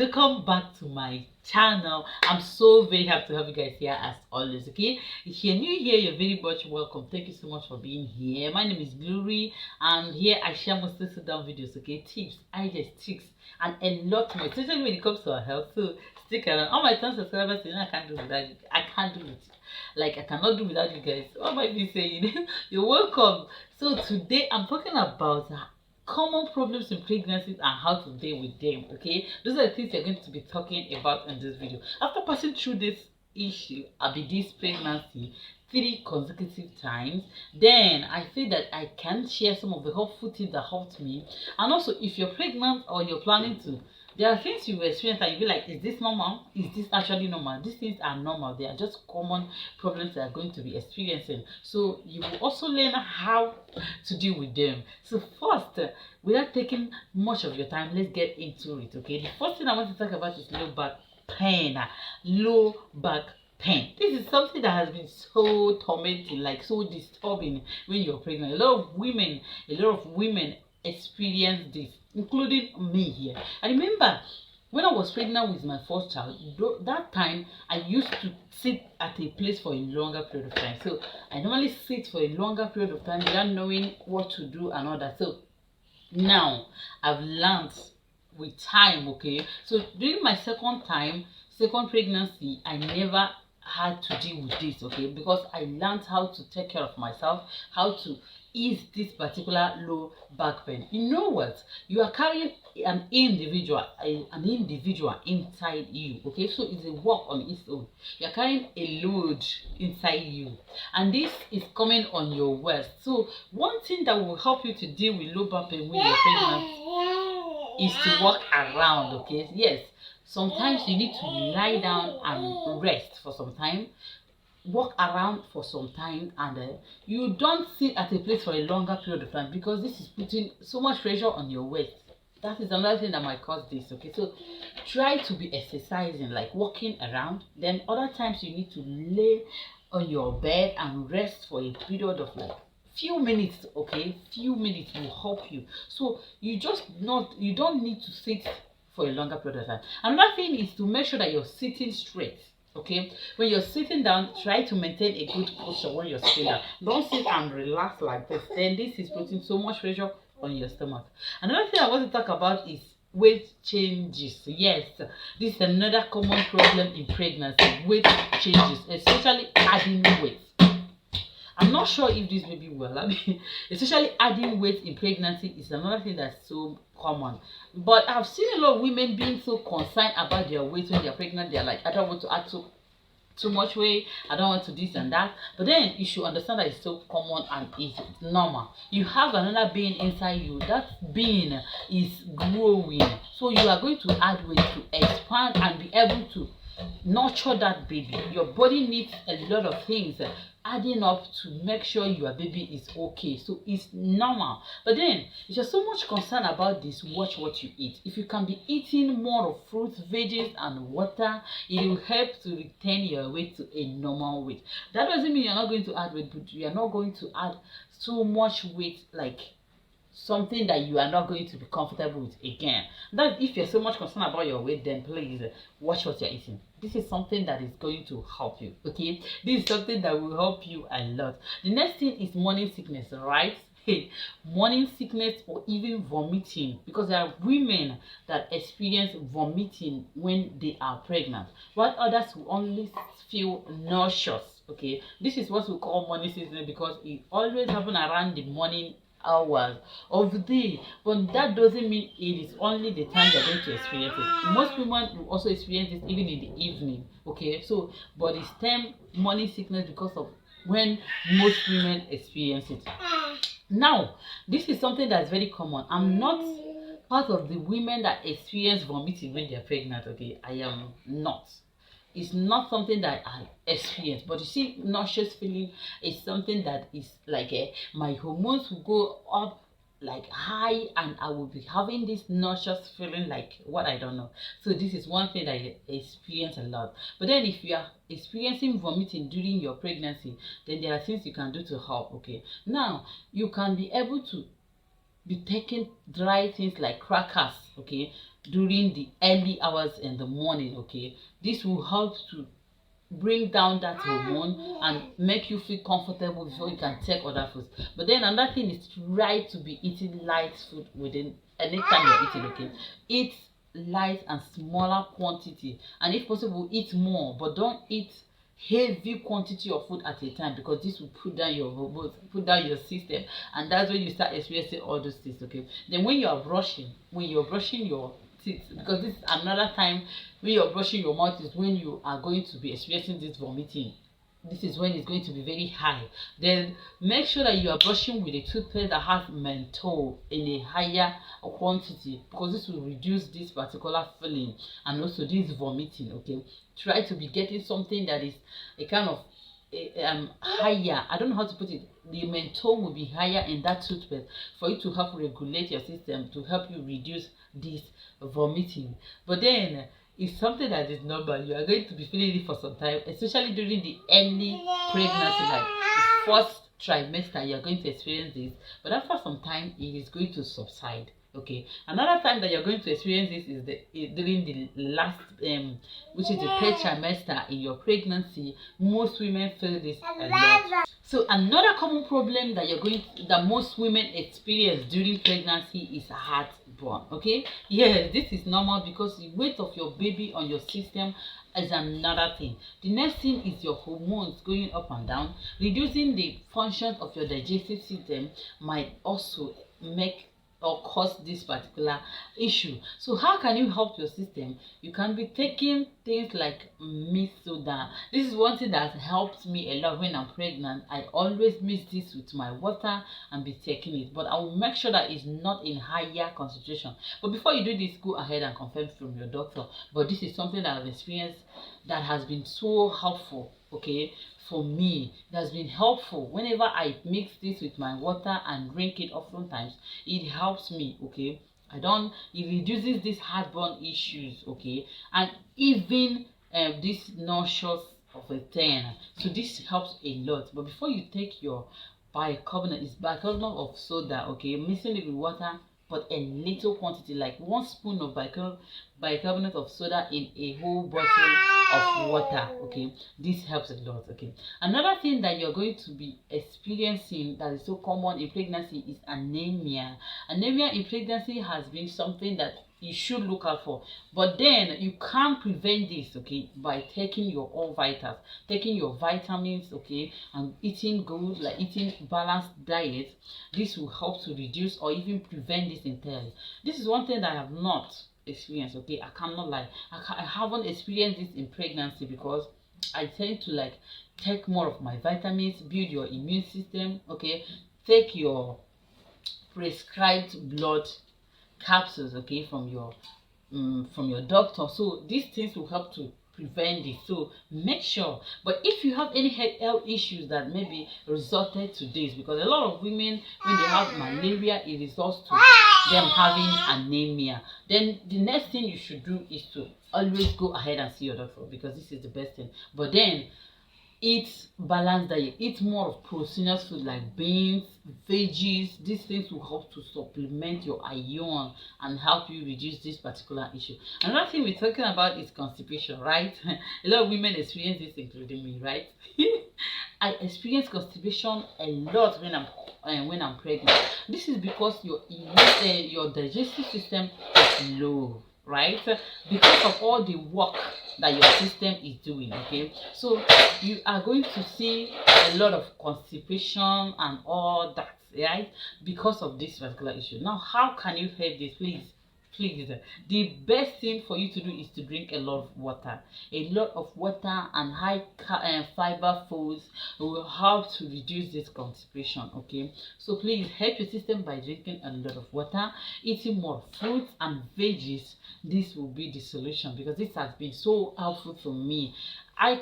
Welcome back to my channel. I'm so very happy to have you guys here as always. Okay, if you're new here, you're very much welcome. Thank you so much for being here. My name is Glory, and here I share mostly sit down videos, okay, tips, ideas, tricks, and a lot more, especially when it comes to our health. So stick around. All my 10 subscribers, I can't do without you. I can't do it. Like I cannot do without you guys. What might be saying? You're welcome. So today I'm talking about common problems in pregnancies and how to deal with them. Okay, those are the things you're going to be talking about in this video. After passing through this issue, this pregnancy 3 consecutive times, then I feel that I can share some of the helpful tips that helped me. And also, if you're pregnant or you're planning to, there are things you will experience and you'll be like, is this normal? Is this actually normal? These things are normal. They are just common problems that are going to be experiencing. So you will also learn how to deal with them. So first, without taking much of your time, let's get into it. Okay, the first thing I want to talk about is low back pain. Low back pain. This is something that has been so tormenting, like so disturbing when you're pregnant. A lot of women experience this, including me here. I remember when I was pregnant with my first child, that time I used to sit at a place for a longer period of time. So I normally sit for a longer period of time without knowing what to do and all that. So now I've learned with time, okay. So during my second pregnancy, I never had to deal with this, okay, because I learned how to take care of myself, how to ease this particular low back pain. You know what? You are carrying an individual inside you, okay, so it's a work on its own. You are carrying a load inside you, and this is coming on your waist. So one thing that will help you to deal with low back pain when you're pregnant is to walk around, okay. Yes, sometimes you need to lie down and rest for some time, walk around for some time, and you don't sit at a place for a longer period of time, because this is putting so much pressure on your waist. That is another thing that might cause this, okay. So try to be exercising, like walking around. Then other times you need to lay on your bed and rest for a period of like few minutes, okay. Few minutes will help you. So you don't need to sit for a longer period of time. Another thing is to make sure that you're sitting straight, okay. When you're sitting down, try to maintain a good posture when you're sitting down. Don't sit and relax like this, then this is putting so much pressure on your stomach. Another thing I want to talk about is weight changes. Yes, this is another common problem in pregnancy, weight changes, especially adding weight. I'm not sure if this baby will. I mean, especially adding weight in pregnancy is another thing that's so common. But I've seen a lot of women being so concerned about their weight when they're pregnant. They're like, I don't want to add too much weight. I don't want to this and that. But then you should understand that it's so common and it's normal. You have another being inside you. That being is growing. So you are going to add weight to expand and be able to nurture that baby. Your body needs a lot of things adding up to make sure your baby is okay. So it's normal. But then if you're so much concerned about this, watch what you eat. If you can be eating more of fruits, veggies, and water, it will help to return your weight to a normal weight. That doesn't mean you're not going to add weight, but you are not going to add so much weight, like something that you are not going to be comfortable with again. That if you're so much concerned about your weight, then please watch what you're eating. This is something that is going to help you, okay. This is something that will help you a lot. The next thing is morning sickness, right? Morning sickness or even vomiting, because there are women that experience vomiting when they are pregnant, while others will only feel nauseous, okay. This is what we call morning sickness, because it always happens around the morning hours of the day. But that doesn't mean it is only the time you're going to experience it. Most women will also experience this even in the evening, okay. So but it's termed morning sickness because of when most women experience it. Now this is something that's very common. I'm not part of the women that experience vomiting when they're pregnant, okay. I am not. It's not something that I experience. But you see, nauseous feeling is something that is like my hormones will go up like high, and I will be having this nauseous feeling, like what I don't know. So this is one thing that I experience a lot. But then if you are experiencing vomiting during your pregnancy, then there are things you can do to help, okay. Now you can be able to be taking dry things like crackers, okay. during the early hours in the morning. Okay, this will help to bring down that hormone and make you feel comfortable before you can take other foods. But then another thing is try to be eating light food within anytime you're eating. Okay, eat light and smaller quantity, and if possible eat more, but don't eat heavy quantity of food at a time, because this will put down your hormones, put down your system, and that's when you start experiencing all those things. Okay, then when you're brushing your teeth, because this is another time when you're brushing your mouth is when you are going to be experiencing this vomiting. This is when it's going to be very high. Then make sure that you are brushing with a toothpaste that has menthol in a higher quantity, because this will reduce this particular feeling and also this vomiting. Okay, try to be getting something that is a kind of higher. I don't know how to put it. The menthol will be higher in that toothpaste for you to help regulate your system, to help you reduce this vomiting. But then it's something that is normal. You are going to be feeling it for some time, especially during the early pregnancy, like the first trimester. You are going to experience this, but after some time, it is going to subside. Okay, another time that you're going to experience this is during the last which is the third trimester in your pregnancy. Most women feel this a lot. So another common problem that most women experience during pregnancy is heartburn. Okay, yes, this is normal because the weight of your baby on your system is another thing. The next thing is your hormones going up and down. Reducing the functions of your digestive system might also make or cause this particular issue. So how can you help your system? You can be taking things like mixed soda. This is one thing that helps me a lot when I'm pregnant. I always mix this with my water and be taking it, but I will make sure that it's not in higher concentration. But before you do this, go ahead and confirm from your doctor. But this is something that I've experienced that has been so helpful. Okay, for me, it has been helpful. Whenever I mix this with my water and drink it oftentimes, it helps me. Okay, it reduces these heartburn issues. Okay, and even this nauseous of a 10. So this helps a lot. But before you take your bicarbonate, it's bicarbonate of soda. Okay, mixing it with water, but a little quantity, like 1 spoon of bicarbonate of soda in a whole bottle of water. Okay, this helps a lot. Okay, another thing that you're going to be experiencing that is so common in pregnancy is anemia. Anemia in pregnancy has been something that you should look out for, but then you can't prevent this, okay, by taking your all vitals, taking your vitamins, okay, and eating good, like eating balanced diet. This will help to reduce or even prevent this entirely. This is one thing that I have not experienced. Okay, I cannot lie, I haven't experienced this in pregnancy because I tend to like take more of my vitamins, build your immune system. Okay, take your prescribed blood capsules, okay, from your doctor. So these things will help to prevent this. So make sure. But if you have any health issues that maybe resulted to this, because a lot of women, when they have malaria, it results to them having anemia, then the next thing you should do is to always go ahead and see your doctor, because this is the best thing. But then eat balanced diet, eat more of proteinous food like beans, veggies. These things will help to supplement your iron and help you reduce this particular issue. Another thing we're talking about is constipation, right? A lot of women experience this, including me, right? I experience constipation a lot when I'm pregnant. This is because your digestive system is low, right? Because of all the work that your system is doing. Okay, so you are going to see a lot of constipation and all that, right? Because of this particular issue. Now, how can you help this? Please, the best thing for you to do is to drink a lot of water. A lot of water and high fiber foods will help to reduce this constipation. Okay, so please help your system by drinking a lot of water, eating more fruits and veggies. This will be the solution, because this has been so helpful for me. I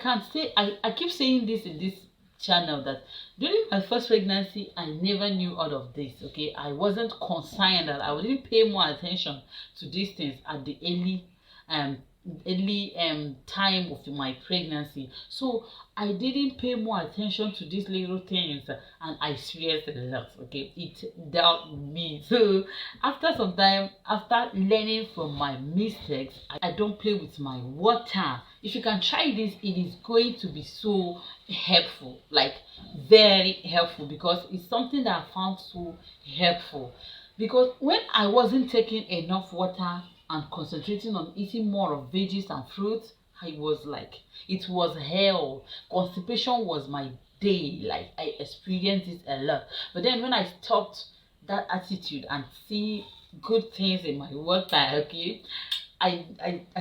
keep saying this in this channel that during my first pregnancy I never knew all of this. Okay, I wasn't concerned, that I wouldn't pay more attention to these things at the early early time of my pregnancy. So I didn't pay more attention to these little things, and I experienced a lot. Okay, it dealt me. So after some time, after learning from my mistakes, I don't play with my water. If you can try this, it is going to be so helpful, like very helpful, because it's something that I found so helpful. Because when I wasn't taking enough water and concentrating on eating more of veggies and fruits, I was like, it was hell. Constipation was my day. Like, I experienced it a lot. But then when I stopped that attitude and see good things in my water, okay, I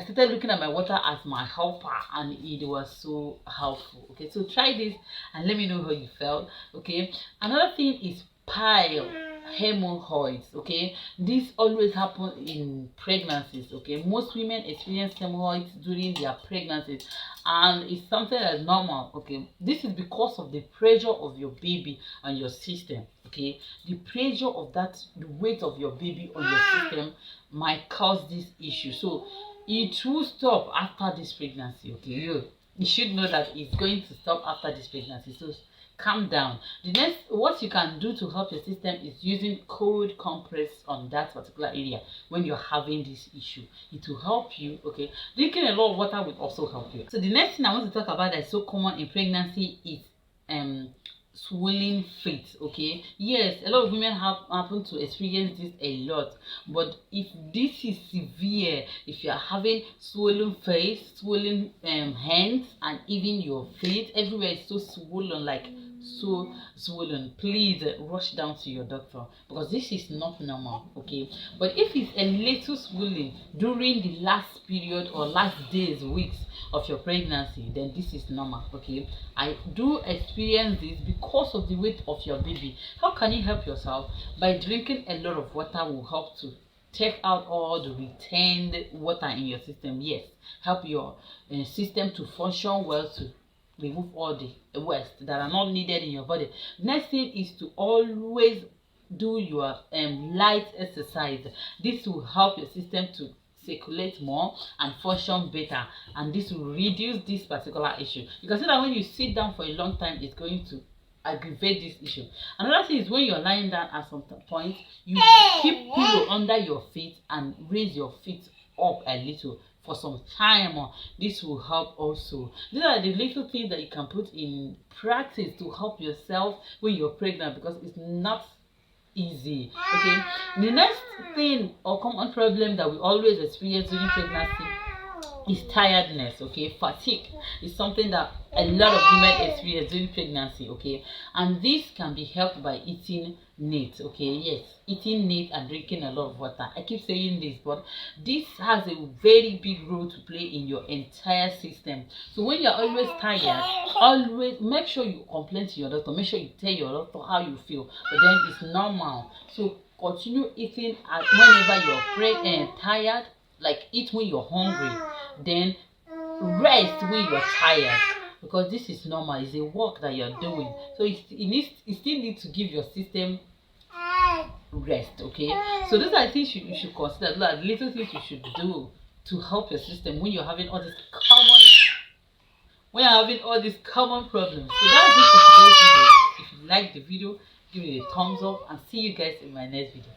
started looking at my water as my helper, and it was so helpful. Okay, so try this and let me know how you felt. Okay, another thing is pile hemorrhoids. Okay, this always happen in pregnancies. Okay, most women experience hemorrhoids during their pregnancies, and it's something that's normal. Okay, this is because of the pressure of your baby on your system. Okay, the pressure of that, the weight of your baby on your system might cause this issue. So it will stop after this pregnancy. Okay, you should know that it's going to stop after this pregnancy. So calm down. The next, what you can do to help your system is using cold compress on that particular area when you're having this issue. It will help you. Okay, drinking a lot of water will also help you. So the next thing I want to talk about that is so common in pregnancy is swollen feet. Okay, yes, a lot of women happen to experience this a lot, but if this is severe, if you are having swollen face, swollen hands, and even your feet everywhere is so swollen, like so swollen, please rush down to your doctor, because this is not normal. Okay, but if it's a little swollen during the last period or last days, weeks of your pregnancy, then this is normal. Okay, I do experience this because of the weight of your baby. How can you help yourself? By drinking a lot of water will help to take out all the retained water in your system. Yes, help your system to function well, to remove all the waste that are not needed in your body. Next thing is to always do your light exercise. This will help your system to circulate more and function better, and this will reduce this particular issue. You can see that when you sit down for a long time, it's going to aggravate this issue. Another thing is when you're lying down at some point, you keep pillow under your feet and raise your feet up a little for some time. This will help also. These are the little things that you can put in practice to help yourself when you're pregnant, because it's not easy. Okay, the next thing or common problem that we always experience during pregnancy is tiredness. Okay, fatigue is something that a lot of women experience during pregnancy. Okay, and this can be helped by eating neat. Okay, yes, eating neat and drinking a lot of water. I keep saying this, but this has a very big role to play in your entire system. So when you're always tired, always make sure you complain to your doctor. Make sure you tell your doctor how you feel, but then it's normal. So continue eating whenever you're tired. Like, eat when you're hungry, then rest when you're tired, because this is normal. It's a work that you're doing, so you still need to give your system rest. Okay, so those are things you should consider. Those are little things you should do to help your system when you're having all these common problems. So that's it for today's video. If you like the video, give it a thumbs up, and see you guys in my next video.